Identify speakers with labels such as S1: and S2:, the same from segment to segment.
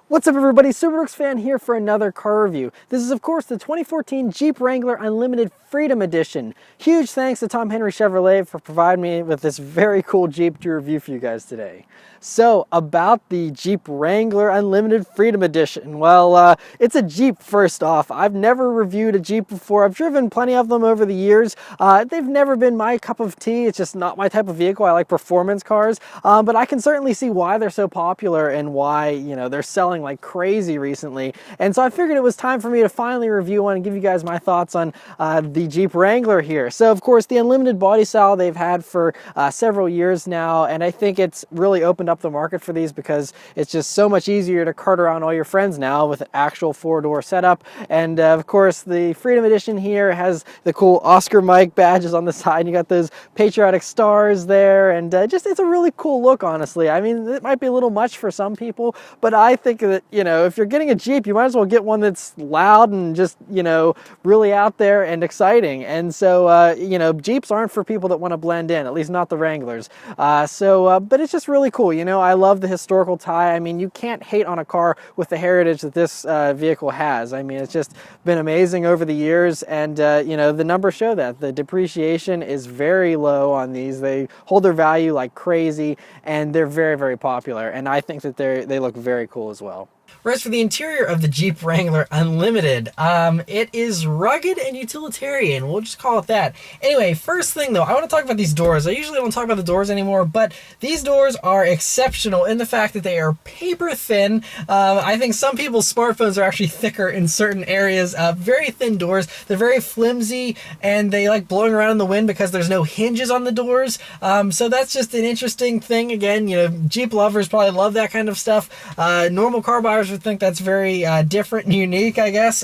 S1: What's up everybody, Subaruwrxfan here for another car review. This is of course the 2014 Jeep Wrangler Unlimited Freedom Edition. Huge thanks to Tom Henry Chevrolet for providing me with this very cool Jeep to review for you guys today. So about the Jeep Wrangler Unlimited Freedom Edition. Well, it's a Jeep first off. I've never reviewed a Jeep before. I've driven plenty of them over the years. They've never been my cup of tea. It's just not my type of vehicle. I like performance cars, but I can certainly see why they're so popular and why, you know, they're selling like crazy recently. And so I figured it was time for me to finally review one and give you guys my thoughts on the Jeep Wrangler here. So of course the unlimited body style they've had for several years now, and I think it's really opened up the market for these because it's just so much easier to cart around all your friends now with an actual four-door setup. And of course the Freedom Edition here has the cool Oscar Mike badges on the side. You got those patriotic stars there, and just it's a really cool look, honestly. I mean, it might be a little much for some people, but I think that, you know, if you're getting a Jeep, you might as well get one that's loud and just, you know, really out there and exciting. And so, you know, Jeeps aren't for people that want to blend in, at least not the Wranglers. But it's just really cool. You know, I love the historical tie. I mean, you can't hate on a car with the heritage that this vehicle has. I mean, it's just been amazing over the years, and, you know, the numbers show that. The depreciation is very low on these. They hold their value like crazy, and they're very, very popular. And I think that they look very cool as well. Whereas for the interior of the Jeep Wrangler Unlimited, it is rugged and utilitarian. We'll just call it that. Anyway, first thing though, I want to talk about these doors. I usually don't talk about the doors anymore, but these doors are exceptional in the fact that they are paper thin. I think some people's smartphones are actually thicker in certain areas. Very thin doors. They're very flimsy, and they like blowing around in the wind because there's no hinges on the doors. So that's just an interesting thing. Again, you know, Jeep lovers probably love that kind of stuff. Normal car buyers would think that's very different and unique, I guess.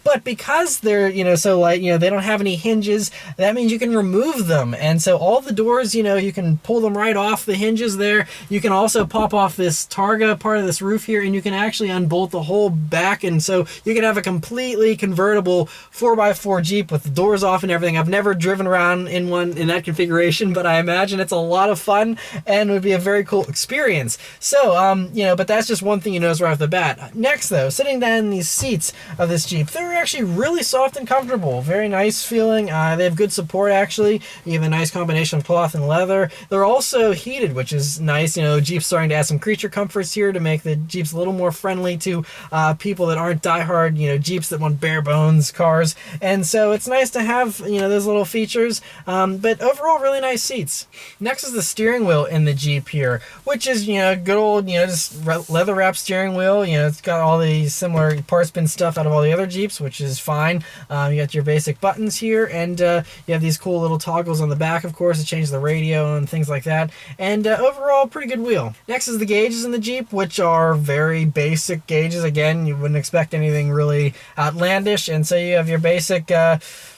S1: But because they're, you know, so light, you know, they don't have any hinges, that means you can remove them. And so all the doors, you know, you can pull them right off the hinges there. You can also pop off this targa part of this roof here, and you can actually unbolt the whole back. And so you can have a completely convertible 4x4 Jeep with the doors off and everything. I've never driven around in one in that configuration, but I imagine it's a lot of fun and would be a very cool experience. So, you know, but that's just one thing you notice right off the bat. Next though, sitting down in these seats of this Jeep, they're actually really soft and comfortable. Very nice feeling. They have good support actually. You have a nice combination of cloth and leather. They're also heated, which is nice. You know, Jeep's starting to add some creature comforts here to make the Jeeps a little more friendly to people that aren't diehard, you know, Jeeps that want bare bones cars. And so it's nice to have, you know, those little features. But overall, really nice seats. Next is the steering wheel in the Jeep here, which is, you know, good old, you know, just leather wrapped steering wheel. You know, it's got all the similar parts bin stuff out of all the other Jeeps, which is fine. You got your basic buttons here, and you have these cool little toggles on the back, of course, to change the radio and things like that. And overall, pretty good wheel. Next is the gauges in the Jeep, which are very basic gauges. Again, you wouldn't expect anything really outlandish. And so you have your basic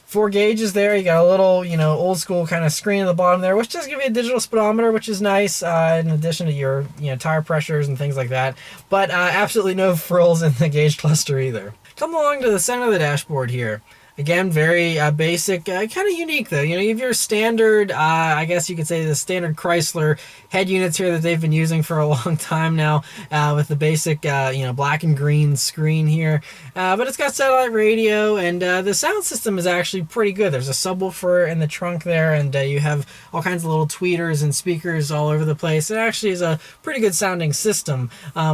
S1: 4 gauges there. You got a little, you know, old school kind of screen at the bottom there, which does give you a digital speedometer, which is nice, in addition to your, you know, tire pressures and things like that. But absolutely no frills in the gauge cluster either. Come along to the center of the dashboard here. Again, very basic, kind of unique though. You know, you have your standard, I guess you could say the standard Chrysler head units here that they've been using for a long time now, with the basic, you know, black and green screen here. But it's got satellite radio, and the sound system is actually pretty good. There's a subwoofer in the trunk there, and you have all kinds of little tweeters and speakers all over the place. It actually is a pretty good sounding system,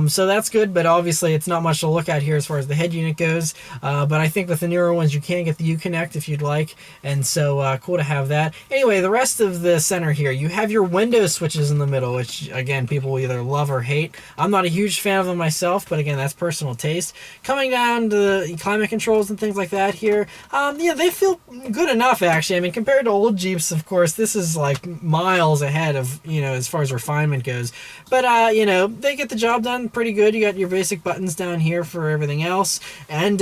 S1: so that's good. But obviously, it's not much to look at here as far as the head unit goes. But I think with the newer ones, you can get the Uconnect if you'd like, and so cool to have that. Anyway, the rest of the center here, you have your window switches in the middle, which again, people either love or hate. I'm not a huge fan of them myself, but again, that's personal taste. Coming down to the climate controls and things like that here, yeah, they feel good enough actually. I mean, compared to old Jeeps, of course, this is like miles ahead of, you know, as far as refinement goes. But you know, they get the job done pretty good. You got your basic buttons down here for everything else, and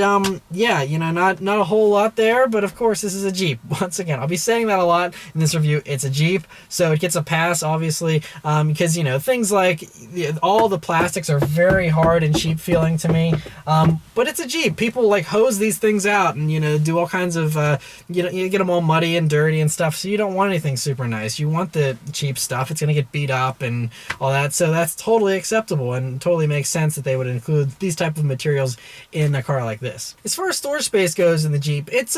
S1: yeah, you know, not a whole lot lot there, but of course this is a Jeep. Once again, I'll be saying that a lot in this review. It's a Jeep, so it gets a pass, obviously, because, you know, things like all the plastics are very hard and cheap feeling to me, but it's a Jeep. People like hose these things out and, you know, do all kinds of, you know, you get them all muddy and dirty and stuff, so you don't want anything super nice. You want the cheap stuff. It's going to get beat up and all that, so that's totally acceptable and totally makes sense that they would include these type of materials in a car like this. As far as storage space goes in the Jeep, it's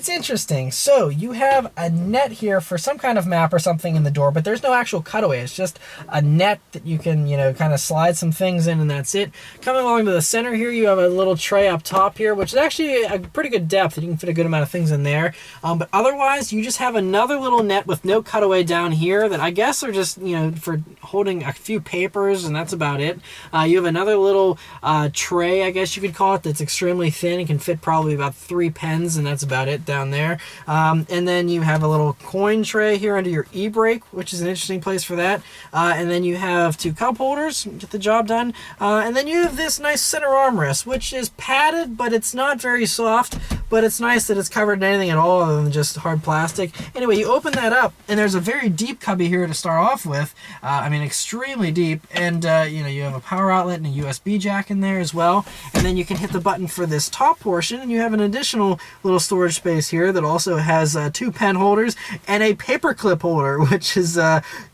S1: interesting. So you have a net here for some kind of map or something in the door, but there's no actual cutaway. It's just a net that you can, you know, kind of slide some things in, and that's it. Coming along to the center here, you have a little tray up top here, which is actually a pretty good depth, and you can fit a good amount of things in there. But otherwise, you just have another little net with no cutaway down here that I guess are just, you know, for holding a few papers, and that's about it. You have another little tray, I guess you could call it, that's extremely thin and can fit probably about 3 pens, and that's about it down there. And then you have a little coin tray here under your e-brake, which is an interesting place for that. And then you have 2 cup holders, get the job done. And then you have this nice center armrest, which is padded, but it's not very soft. But it's nice that it's covered in anything at all other than just hard plastic. Anyway, you open that up, and there's a very deep cubby here to start off with. I mean, extremely deep. And, you know, you have a power outlet and a USB jack in there as well. And then you can hit the button for this top portion, and you have an additional little storage space here that also has 2 pen holders and a paper clip holder, which is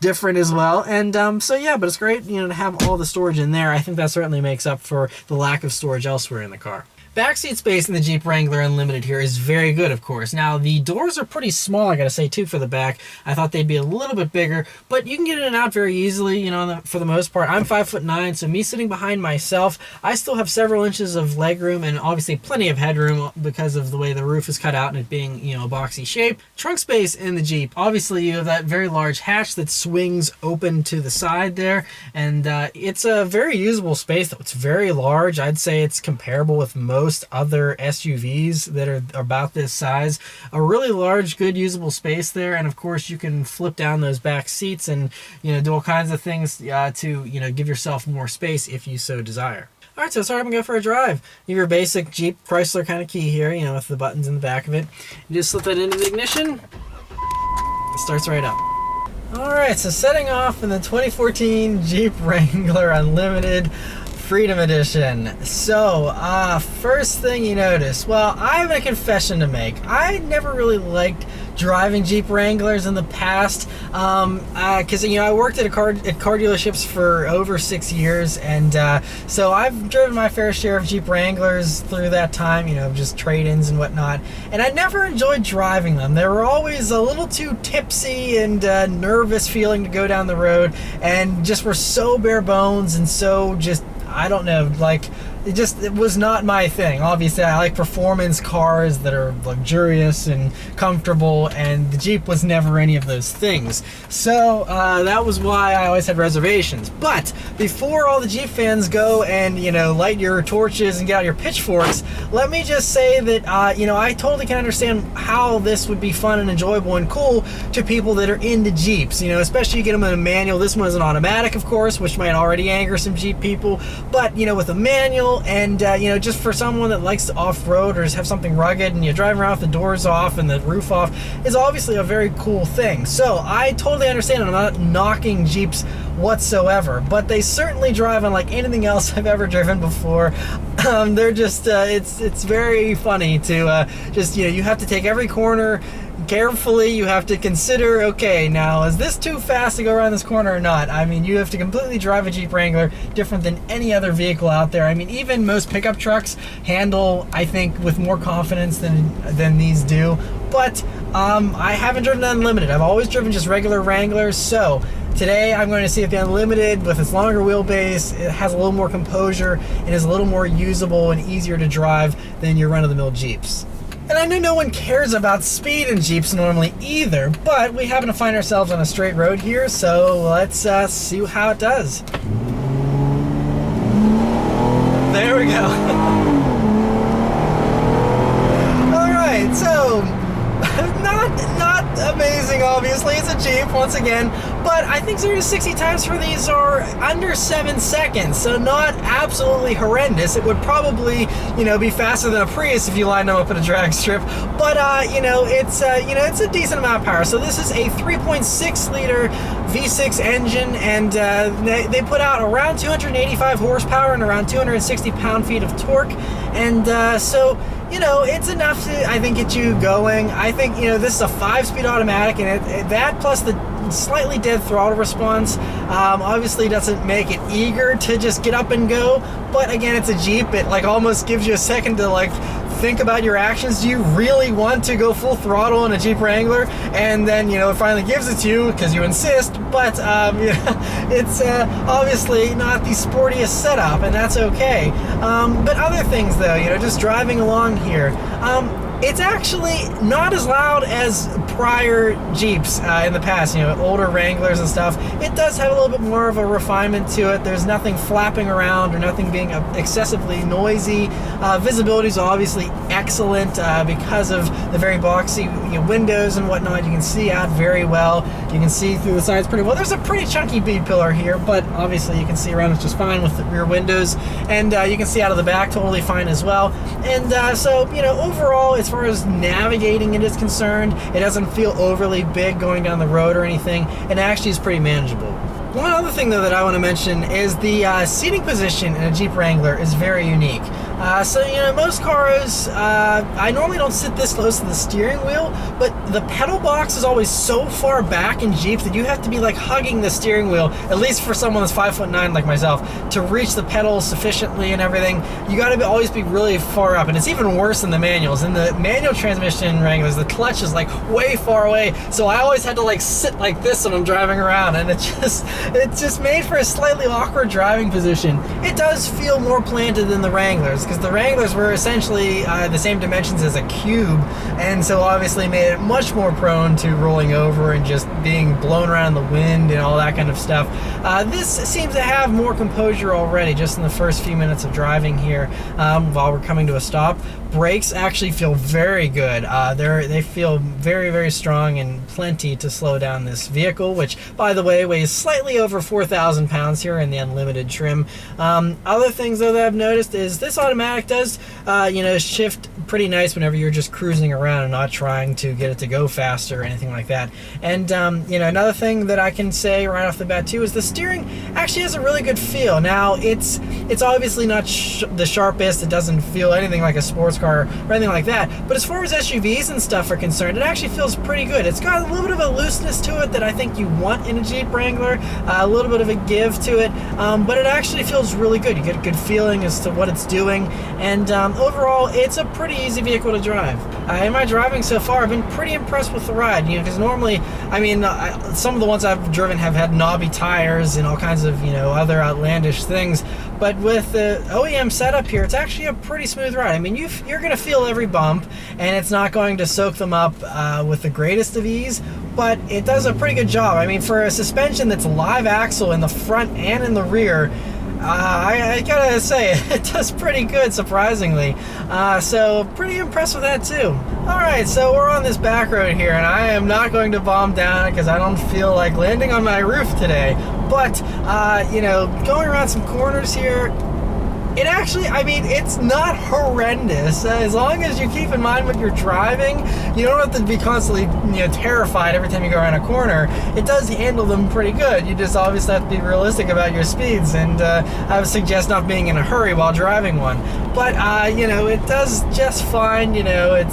S1: different as well. And so, yeah, but it's great, you know, to have all the storage in there. I think that certainly makes up for the lack of storage elsewhere in the car. Backseat space in the Jeep Wrangler Unlimited here is very good, of course. Now, the doors are pretty small, I gotta say, too, for the back. I thought they'd be a little bit bigger, but you can get in and out very easily, you know, for the most part. I'm 5'9", so me sitting behind myself, I still have several inches of legroom and obviously plenty of headroom because of the way the roof is cut out and it being, you know, a boxy shape. Trunk space in the Jeep, obviously you have that very large hatch that swings open to the side there, and it's a very usable space, though. It's very large. I'd say it's comparable with most other SUVs that are about this size. A really large, good usable space there, and of course you can flip down those back seats and, you know, do all kinds of things to, you know, give yourself more space if you so desire. All right, so start up and go for a drive. You have your basic Jeep Chrysler kind of key here, you know, with the buttons in the back of it. You just slip that into the ignition. It starts right up. All right, so setting off in the 2014 Jeep Wrangler Unlimited Freedom Edition. So, first thing you notice, well, I have a confession to make. I never really liked driving Jeep Wranglers in the past, because, you know, I worked at car dealerships for over 6 years, and so I've driven my fair share of Jeep Wranglers through that time, you know, just trade-ins and whatnot, and I never enjoyed driving them. They were always a little too tipsy and nervous feeling to go down the road, and just were so bare bones and so just, I don't know, like, it was not my thing. Obviously, I like performance cars that are luxurious and comfortable, and the Jeep was never any of those things. So that was why I always had reservations. But before all the Jeep fans go and, you know, light your torches and get out your pitchforks, let me just say that, you know, I totally can understand how this would be fun and enjoyable and cool to people that are into Jeeps. You know, especially you get them in a manual. This one is an automatic, of course, which might already anger some Jeep people. But, you know, with a manual, and you know, just for someone that likes to off-road or just have something rugged and you drive around with the doors off and the roof off, is obviously a very cool thing. So I totally understand it. I'm not knocking Jeeps whatsoever, but they certainly drive unlike anything else I've ever driven before. They're just it's very funny to just, you know, you have to take every corner carefully. You have to consider, okay, now is this too fast to go around this corner or not? I mean, you have to completely drive a Jeep Wrangler different than any other vehicle out there. I mean, even most pickup trucks handle, I think, with more confidence than these do. But I haven't driven an Unlimited. I've always driven just regular Wranglers. So today I'm going to see if the Unlimited, with its longer wheelbase, it has a little more composure and is a little more usable and easier to drive than your run-of-the-mill Jeeps. And I know no one cares about speed in Jeeps normally either, but we happen to find ourselves on a straight road here, so let's see how it does. There we go. All right, so not amazing, obviously. It's a Jeep once again, but I think 0 to 60 times for these are under 7 seconds, so not absolutely horrendous. It would probably, you know, be faster than a Prius if you lined them up in a drag strip, but you know, it's a decent amount of power. So this is a 3.6 liter V6 engine, and they put out around 285 horsepower and around 260 pound-feet of torque, and so, you know, it's enough to, I think, get you going. I think, you know, this is a 5-speed automatic, and that plus the slightly dead throttle response obviously doesn't make it eager to just get up and go, but again, it's a Jeep. It like almost gives you a second to like think about your actions. Do you really want to go full throttle in a Jeep Wrangler? And then, you know, it finally gives it to you because you insist, but you know, it's obviously not the sportiest setup, and that's okay. But other things though, you know, just driving along here, it's actually not as loud as prior Jeeps in the past, you know, older Wranglers and stuff. It does have a little bit more of a refinement to it. There's nothing flapping around or nothing being excessively noisy. Visibility is obviously excellent because of the very boxy, you know, windows and whatnot. You can see out very well. You can see through the sides pretty well. There's a pretty chunky bead pillar here, but obviously you can see around it just fine with the rear windows, and you can see out of the back totally fine as well. And so, you know, overall, as far as navigating it is concerned, it doesn't feel overly big going down the road or anything, and actually is pretty manageable. One other thing though that I want to mention is the seating position in a Jeep Wrangler is very unique. So, you know, most cars, I normally don't sit this close to the steering wheel, but the pedal box is always so far back in Jeep that you have to be like hugging the steering wheel, at least for someone that's 5'9" like myself, to reach the pedals sufficiently and everything. You got to always be really far up, and it's even worse in the manuals. In the manual transmission Wranglers, the clutch is like way far away, so I always had to like sit like this when I'm driving around, and it's just made for a slightly awkward driving position. It does feel more planted than the Wranglers, because the Wranglers were essentially the same dimensions as a cube, and so obviously made it much more prone to rolling over and just being blown around in the wind and all that kind of stuff. This seems to have more composure already just in the first few minutes of driving here while we're coming to a stop. Brakes actually feel very good. They feel very, very strong and plenty to slow down this vehicle, which, by the way, weighs slightly over 4,000 pounds here in the unlimited trim. Other things, though, that I've noticed is this automatic does, you know, shift pretty nice whenever you're just cruising around and not trying to get it to go faster or anything like that. And, you know, another thing that I can say right off the bat, too, is the steering actually has a really good feel. Now, it's obviously not the sharpest. It doesn't feel anything like a sports car or anything like that, but as far as SUVs and stuff are concerned, it actually feels pretty good. It's got a little bit of a looseness to it that I think you want in a Jeep Wrangler, a little bit of a give to it, but it actually feels really good. You get a good feeling as to what it's doing, and overall, it's a pretty easy vehicle to drive. In my driving so far, I've been pretty impressed with the ride, you know, because normally, I mean, some of the ones I've driven have had knobby tires and all kinds of, you know, other outlandish things, but with the OEM setup here, it's actually a pretty smooth ride. I mean, you're going to feel every bump, and it's not going to soak them up with the greatest of ease, but it does a pretty good job. I mean, for a suspension that's live axle in the front and in the rear, I gotta say, it does pretty good, surprisingly. So pretty impressed with that too. Alright, so we're on this back road here, and I am not going to bomb down it because I don't feel like landing on my roof today. But, you know, going around some corners here, it actually, I mean, it's not horrendous. As long as you keep in mind what you're driving, you don't have to be constantly, you know, terrified every time you go around a corner. It does handle them pretty good. You just obviously have to be realistic about your speeds, and I would suggest not being in a hurry while driving one. But, you know, it does just fine. You know, it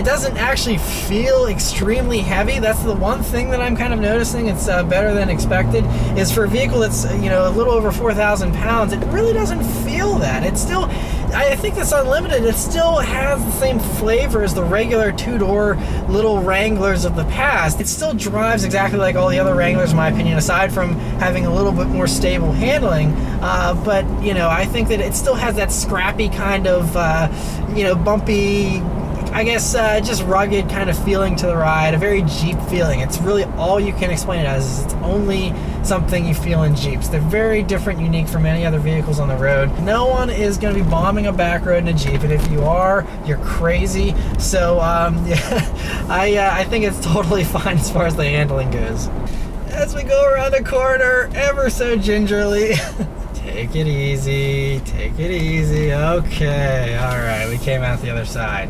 S1: doesn't actually feel extremely heavy. That's the one thing that I'm kind of noticing. It's better than expected, is for a vehicle that's, you know, a little over 4,000 pounds, it really doesn't feel that. It's still, I think that's Unlimited, it still has the same flavor as the regular two-door little Wranglers of the past. It still drives exactly like all the other Wranglers, in my opinion, aside from having a little bit more stable handling. But, you know, I think that it still has that scrappy kind of, you know, bumpy, I guess, just rugged kind of feeling to the ride, a very Jeep feeling. It's really all you can explain it as. It's only something you feel in Jeeps. They're very different, unique from any other vehicles on the road. No one is going to be bombing a back road in a Jeep, and if you are, you're crazy. So, yeah, I think it's totally fine as far as the handling goes. as we go around a corner ever so gingerly. Take it easy, take it easy. Okay, all right, we came out the other side.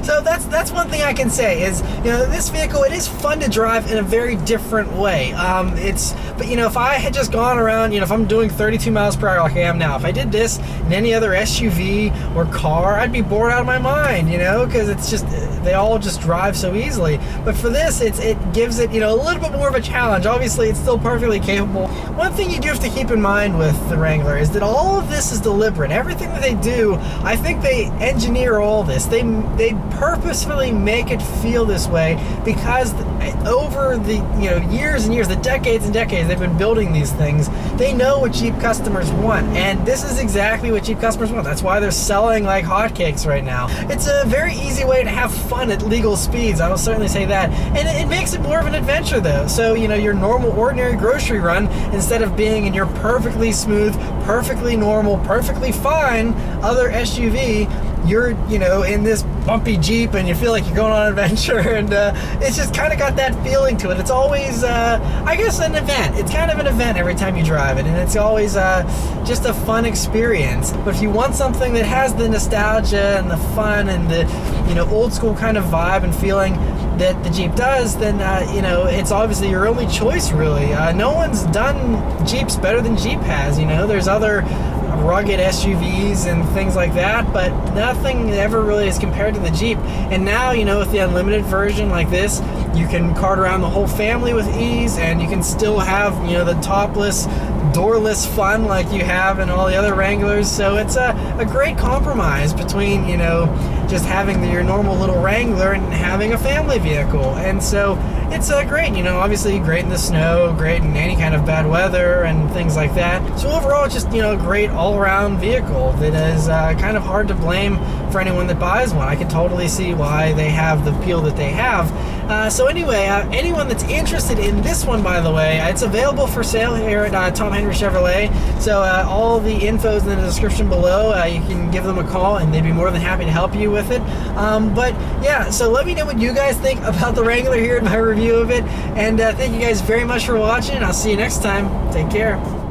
S1: So that's one thing I can say is, you know, this vehicle, it is fun to drive in a very different way. But you know, if I had just gone around, you know, if I'm doing 32 miles per hour like I am now, if I did this in any other SUV or car, I'd be bored out of my mind, you know, because it's just, they all just drive so easily. But for this, it gives it, you know, a little bit more of a challenge. Obviously, it's still perfectly capable. One thing you do have to keep in mind with the Wrangler is that all of this is deliberate. Everything that they do, I think they engineer all this. They purposefully make it feel this way because over the, you know, years and years, the decades and decades they've been building these things, they know what Jeep customers want, and this is exactly what Jeep customers want. That's why they're selling like hotcakes right now. It's a very easy way to have fun at legal speeds, I will certainly say that, and it makes it more of an adventure though. So, you know, your normal ordinary grocery run, instead of being in your perfectly smooth, perfectly normal, perfectly fine other SUV, you're, you know, in this bumpy Jeep and you feel like you're going on an adventure, and it's just kind of got that feeling to it. It's always, I guess, an event. It's kind of an event every time you drive it, and it's always just a fun experience. But if you want something that has the nostalgia and the fun and the, you know, old school kind of vibe and feeling that the Jeep does, then, you know, it's obviously your only choice, really. No one's done Jeeps better than Jeep has, you know. There's other rugged SUVs and things like that, but nothing ever really is compared to the Jeep. And now, you know, with the unlimited version like this, you can cart around the whole family with ease, and you can still have, you know, the topless, doorless fun like you have in all the other Wranglers. So it's a great compromise between, you know, just having your normal little Wrangler and having a family vehicle. And so it's great, you know, obviously great in the snow, great in any kind of bad weather and things like that. So overall, it's just, you know, a great all-around vehicle that is kind of hard to blame for anyone that buys one. I can totally see why they have the appeal that they have. So anyway, anyone that's interested in this one, by the way, it's available for sale here at Tom Henry Chevrolet. So all the info is in the description below. You can give them a call and they'd be more than happy to help you with it. But yeah, so let me know what you guys think about the Wrangler here in my review of it. And thank you guys very much for watching. I'll see you next time. Take care.